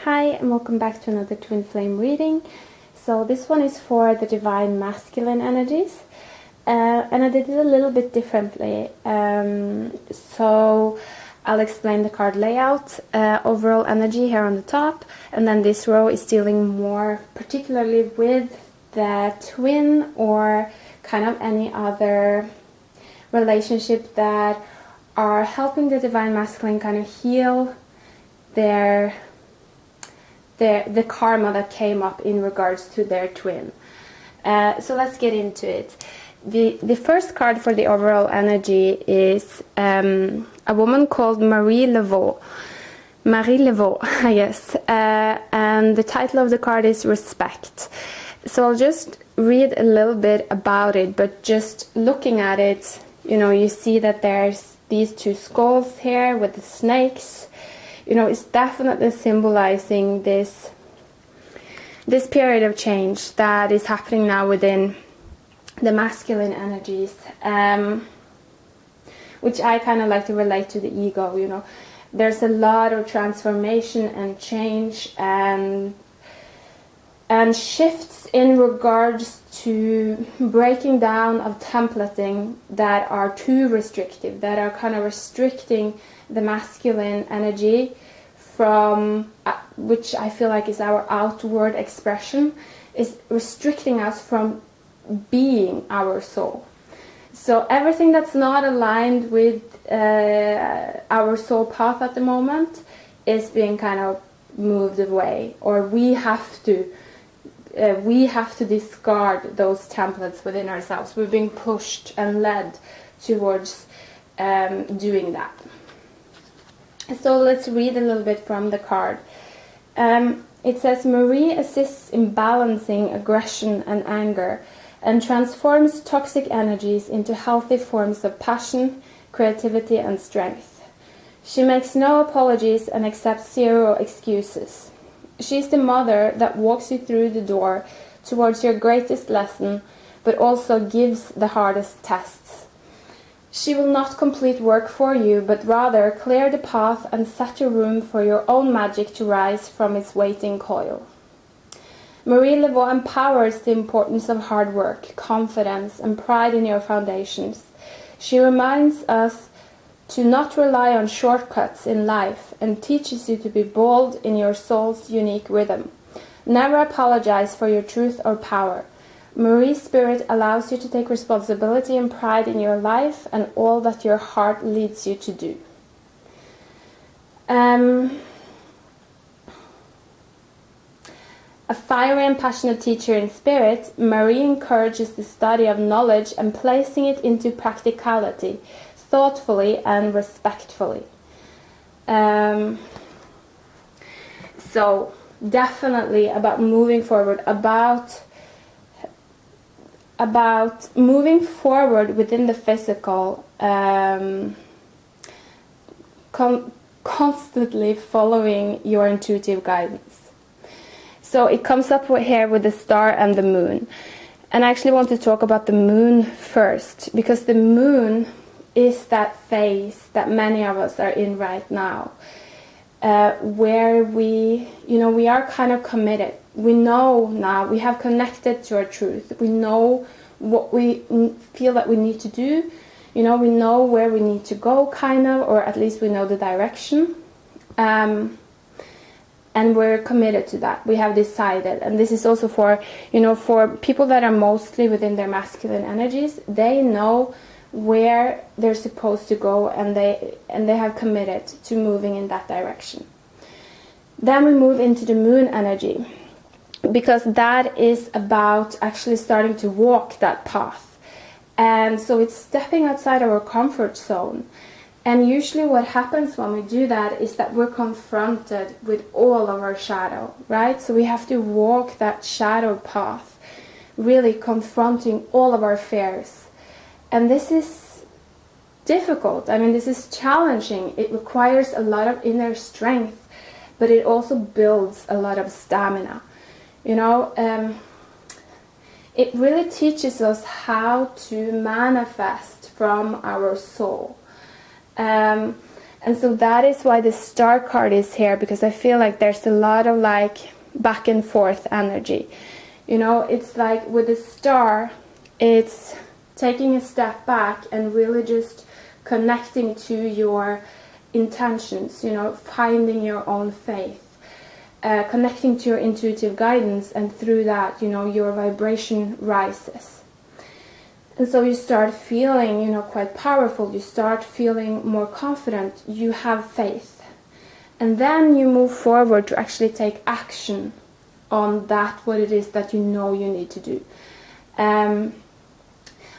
Hi, and welcome back to another twin flame reading. So this one is for the divine masculine energies, and I did it a little bit differently. So I'll explain the card layout, overall energy here on the top, and then this row is dealing more particularly with the twin or kind of any other relationship that are helping the divine masculine kind of heal the karma that came up in regards to their twin. So let's get into it. The first card for the overall energy is a woman called Marie Laveau. Marie Laveau, yes. And the title of the card is Respect. So I'll just read a little bit about it, but just looking at it, you see that there's these two skulls here with the snakes. It's definitely symbolizing this period of change that is happening now within the masculine energies, which I kind of like to relate to the ego. There's a lot of transformation and change and shifts in regards to breaking down of templating that are too restrictive, that are kind of restricting the masculine energy from which I feel like is our outward expression, is restricting us from being our soul. So everything that's not aligned with our soul path at the moment is being kind of moved away, or we have to discard those templates within ourselves. We're being pushed and led towards doing that. So let's read a little bit from the card. It says, Marie assists in balancing aggression and anger and transforms toxic energies into healthy forms of passion, creativity, and strength. She makes no apologies and accepts zero excuses. She is the mother that walks you through the door towards your greatest lesson, but also gives the hardest tests. She will not complete work for you, but rather clear the path and set a room for your own magic to rise from its waiting coil. Marie Laveau empowers the importance of hard work, confidence, and pride in your foundations. She reminds us to not rely on shortcuts in life and teaches you to be bold in your soul's unique rhythm. Never apologize for your truth or power. Marie's spirit allows you to take responsibility and pride in your life and all that your heart leads you to do. A fiery and passionate teacher in spirit, Marie encourages the study of knowledge and placing it into practicality, thoughtfully and respectfully. So definitely about moving forward, about moving forward within the physical, constantly following your intuitive guidance. So it comes up here with the star and the moon. And I actually want to talk about the moon first, because the moon is that phase that many of us are in right now, where we are kind of committed. We know now, we have connected to our truth. We know what we feel that we need to do. We know where we need to go, kind of, or at least we know the direction. And we're committed to that. We have decided. And this is also for people that are mostly within their masculine energies. They know where they're supposed to go, and they have committed to moving in that direction. Then we move into the moon energy, because that is about actually starting to walk that path. And so it's stepping outside our comfort zone. And usually what happens when we do that is that we're confronted with all of our shadow, right? So we have to walk that shadow path, really confronting all of our fears. And this is difficult. This is challenging. It requires a lot of inner strength, but it also builds a lot of stamina. It really teaches us how to manifest from our soul. And And so that is why the star card is here, because I feel like there's a lot of like back and forth energy. You know, it's like with the star, it's taking a step back and really just connecting to your intentions, you know, finding your own faith, connecting to your intuitive guidance, and through that, you know, your vibration rises. And so you start feeling, you know, quite powerful, you start feeling more confident, you have faith. And then you move forward to actually take action on that, what it is that you know you need to do.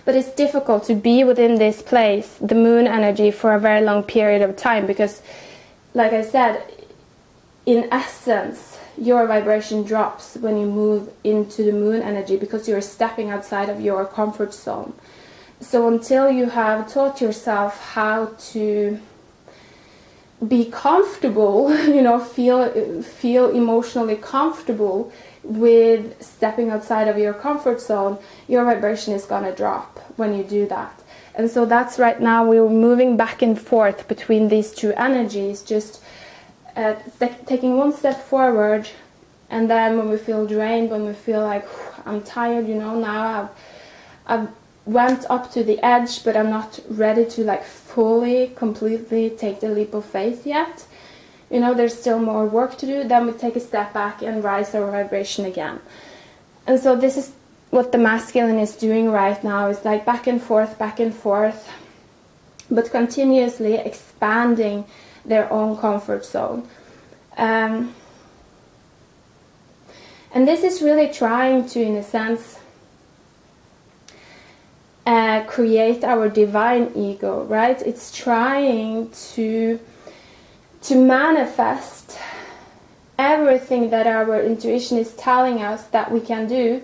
But it's difficult to be within this place, the moon energy, for a very long period of time, because, like I said, in essence, your vibration drops when you move into the moon energy, because you're stepping outside of your comfort zone. So until you have taught yourself how to be comfortable, you know, feel emotionally comfortable with stepping outside of your comfort zone, your vibration is going to drop when you do that. And so that's right now we're moving back and forth between these two energies, just taking one step forward, and then when we feel drained, when we feel like I'm tired, you know, now I've went up to the edge, but I'm not ready to like fully, completely take the leap of faith yet. You know, there's still more work to do. Then we take a step back and rise our vibration again. And so this is what the masculine is doing right now. It's like back and forth, but continuously expanding their own comfort zone. And this is really trying to, in a sense, create our divine ego, right? It's trying to manifest everything that our intuition is telling us that we can do,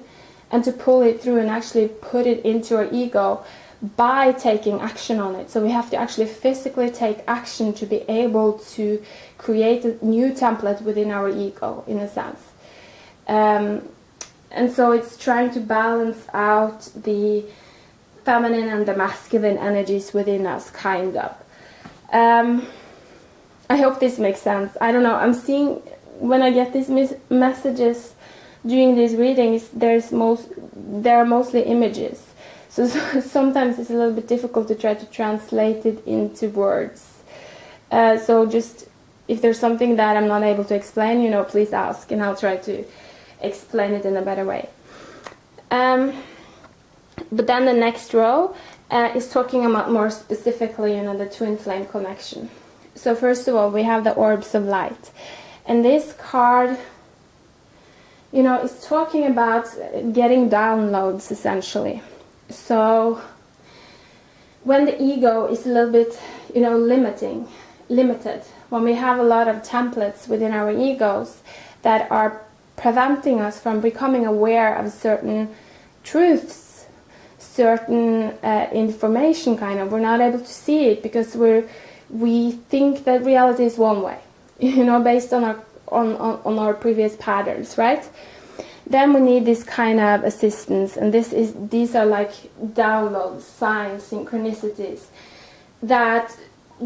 and to pull it through and actually put it into our ego by taking action on it. So we have to actually physically take action to be able to create a new template within our ego, in a sense. And so it's trying to balance out the feminine and the masculine energies within us, kind of. I hope this makes sense. I don't know, I'm seeing, when I get these messages during these readings, there are mostly images. So sometimes it's a little bit difficult to try to translate it into words. So just, if there's something that I'm not able to explain, you know, please ask, and I'll try to explain it in a better way. But then the next row is talking about more specifically, you know, the twin flame connection. So first of all, we have the orbs of light. And this card, you know, is talking about getting downloads, essentially. So when the ego is a little bit, you know, limited, when we have a lot of templates within our egos that are preventing us from becoming aware of certain truths, certain information, kind of, we're not able to see it because we think that reality is one way, you know, based on our previous patterns, right? Then we need this kind of assistance, and these are like downloads, signs, synchronicities that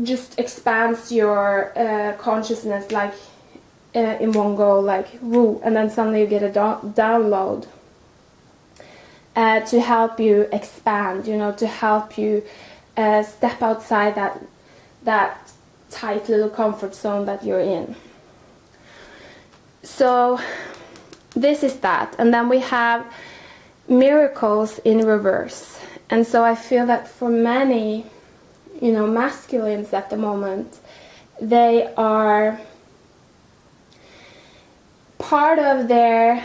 just expands your consciousness, like in one go, like woo, and then suddenly you get a download to help you expand, you know, to help you step outside that tight little comfort zone that you're in. So this is that. And then we have miracles in reverse. And so I feel that for many, you know, masculines at the moment, they are part of their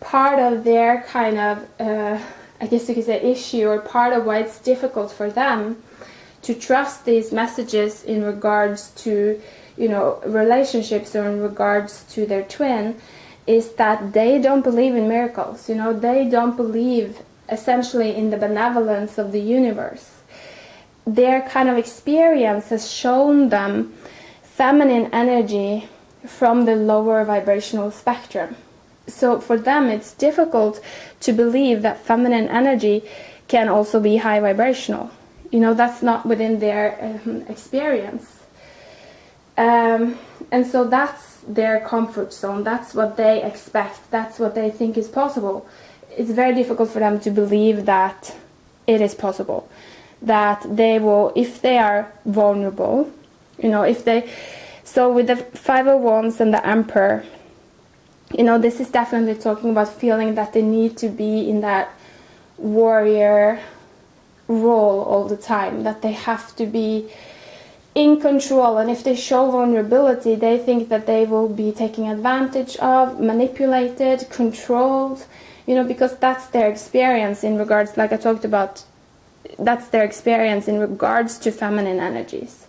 kind of, I guess you could say, issue, or part of why it's difficult for them to trust these messages in regards to, you know, relationships, or in regards to their twin, is that they don't believe in miracles. You know, they don't believe essentially in the benevolence of the universe. Their kind of experience has shown them feminine energy from the lower vibrational spectrum. So for them it's difficult to believe that feminine energy can also be high vibrational. You know, that's not within their experience. And so that's their comfort zone. That's what they expect. That's what they think is possible. It's very difficult for them to believe that it is possible. That they will, if they are vulnerable, you know, if they... So with the Five of Wands and the Emperor, you know, this is definitely talking about feeling that they need to be in that warrior role all the time. That they have to be in control, and if they show vulnerability, they think that they will be taken advantage of, manipulated, controlled, you know, because that's their experience in regards, like I talked about, that's their experience in regards to feminine energies.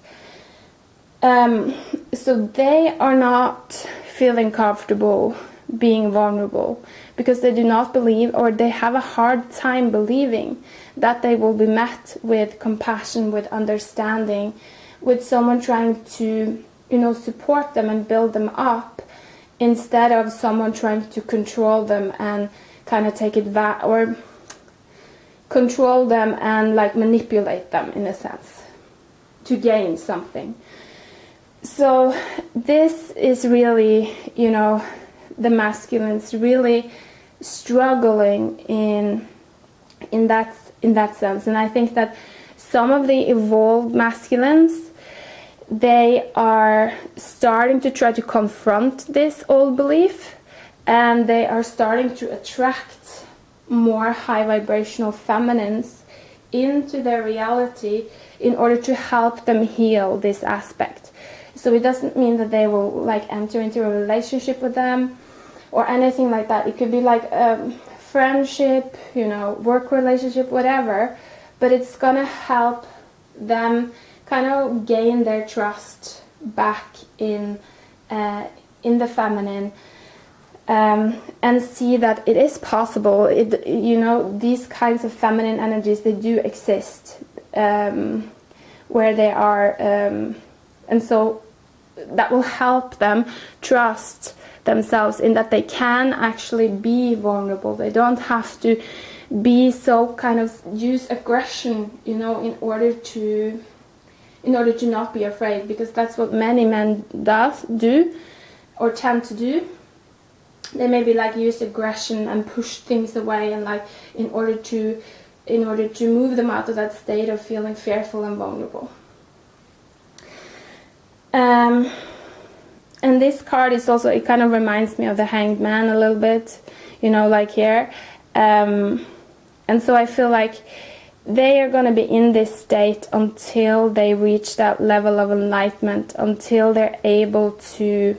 So they are not feeling comfortable being vulnerable because they do not believe, or they have a hard time believing that they will be met with compassion, with understanding, with someone trying to, you know, support them and build them up, instead of someone trying to control them and kind of take advantage, or control them and like manipulate them in a sense to gain something. So this is really, you know, the masculines really struggling in that sense. And I think that some of the evolved masculines, they are starting to try to confront this old belief, and they are starting to attract more high vibrational feminines into their reality in order to help them heal this aspect. So it doesn't mean that they will like enter into a relationship with them or anything like that. It could be like a friendship, you know, work relationship, whatever, but it's gonna help them kind of gain their trust back in the feminine, and see that it is possible. You know, these kinds of feminine energies, they do exist where they are, and so that will help them trust themselves in that they can actually be vulnerable. They don't have to be so kind of use aggression, you know, in order to not be afraid, because that's what many men do or tend to do. They maybe like use aggression and push things away, and like in order to move them out of that state of feeling fearful and vulnerable. And this card is also, it kind of reminds me of the Hanged Man a little bit, you know, like here. And so I feel like they are going to be in this state until they reach that level of enlightenment, until they're able to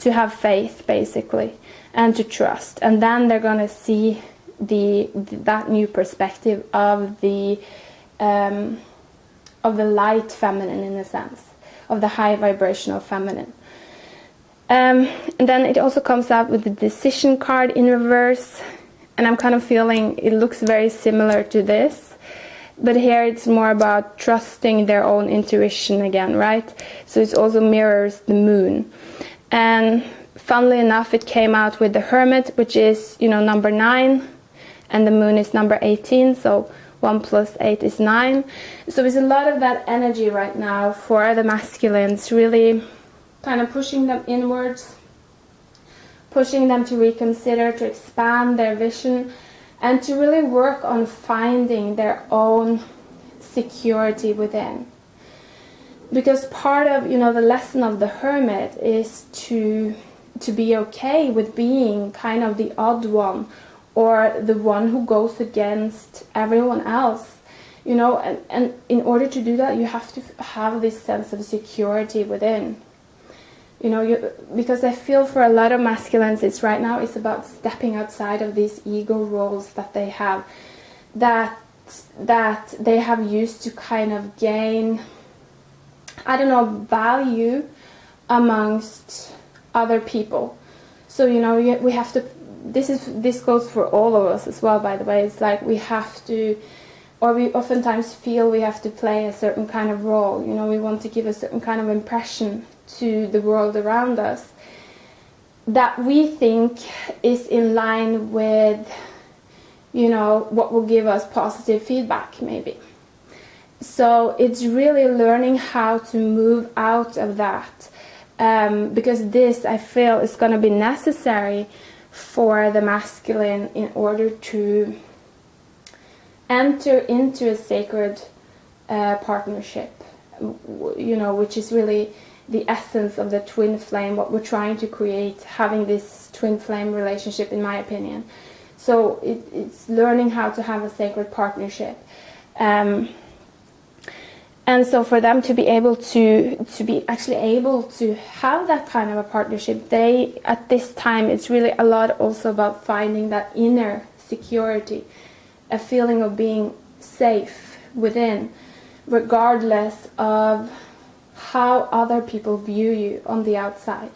have faith, basically, and to trust. And then they're going to see that new perspective of the light feminine, in a sense, of the high vibrational feminine. And then it also comes out with the Decision card in reverse, and I'm kind of feeling it looks very similar to this, but here it's more about trusting their own intuition again, right? So it also mirrors the moon. And funnily enough, it came out with the Hermit, which is, you know, number 9, and the moon is number 18, so 1 plus 8 is 9. So there's a lot of that energy right now for the masculines, really kind of pushing them inwards, pushing them to reconsider, to expand their vision, and to really work on finding their own security within. Because part of, you know, the lesson of the Hermit is to be okay with being kind of the odd one, or the one who goes against everyone else, you know, and in order to do that, you have to have this sense of security within. You know, because I feel for a lot of masculines, it's about stepping outside of these ego roles that they have, that they have used to kind of gain, I don't know, value amongst other people. So, you know, we have to, this goes for all of us as well, by the way. It's like we have to, or we oftentimes feel we have to play a certain kind of role. You know, we want to give a certain kind of impression to the world around us that we think is in line with, you know, what will give us positive feedback, maybe. So it's really learning how to move out of that, because this, I feel, is going to be necessary for the masculine in order to enter into a sacred partnership, you know, which is really the essence of the twin flame, what we're trying to create, having this twin flame relationship, in my opinion. So it's learning how to have a sacred partnership. And so for them to be able to be actually able to have that kind of a partnership, they, at this time, it's really a lot also about finding that inner security, a feeling of being safe within, regardless of how other people view you on the outside.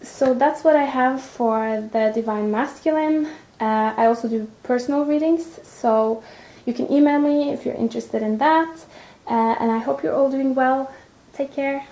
So that's what I have for the Divine Masculine. I also do personal readings, so you can email me if you're interested in that. And I hope you're all doing well. Take care.